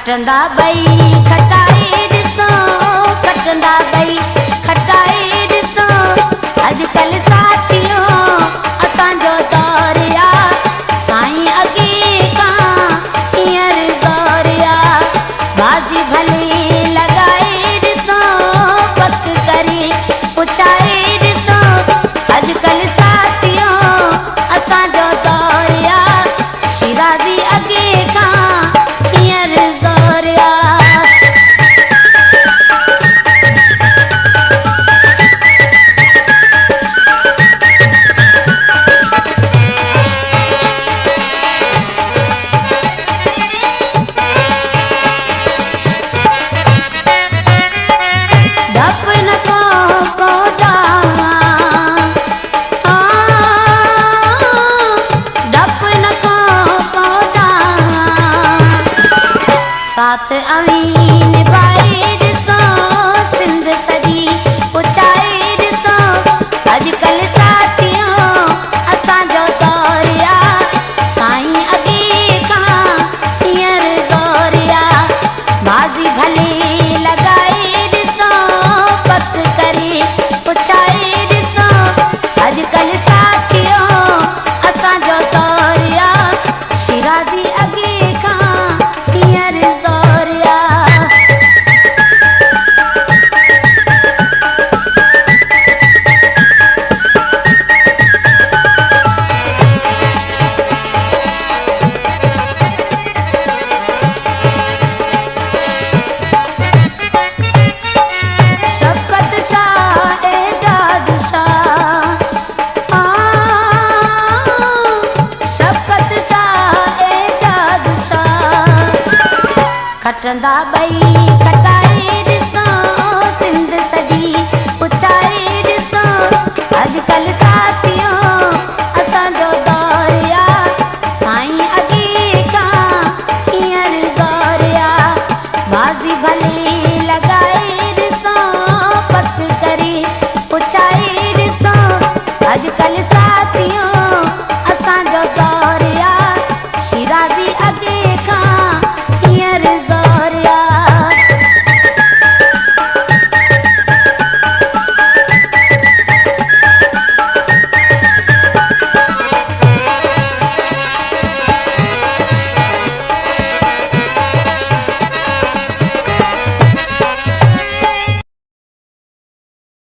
खटंदा ॿई खटाई ॾिसो, खटंदा ॿई खटाई ॾिसो। अॼुकल्ह साथियो असांजो दौर आ, साईं अॻे खां हींअर ज़ोर आ। बाज़ी भले लॻाए ॾिसो, पक करे पुछाए ॾिसो। अॼुकल्ह साथियो असांजो दौर आ, शिराज़ी अॻे खां हींअर ज़ोर आ। साथ अमीन भाई ॾिसो, सिंध सॼी पुछाए ॾिसो। अॼुकल्ह साथियो असांजो दौर आ, साईं अॻे खां हींअर ज़ोर आ। बाज़ी भले लॻाए ॾिसो, पक करे पुछाए ॾिसो। अॼुकल्ह साथियो असांजो दौर आ, शिराज़ी अॻे खां हींअर ज़ोर आ। शफ़क़त शाह एजाज शाह, शफ़क़त शाह एजाज शाह। खटंदा ॿई खटाई ॾिसो, सिंध सॼी पुछाए ॾिसो। अॼुकल्ह साथियो असांजो दौर आ, साईं अॻे खां हींअर ज़ोर आ। बाज़ी भले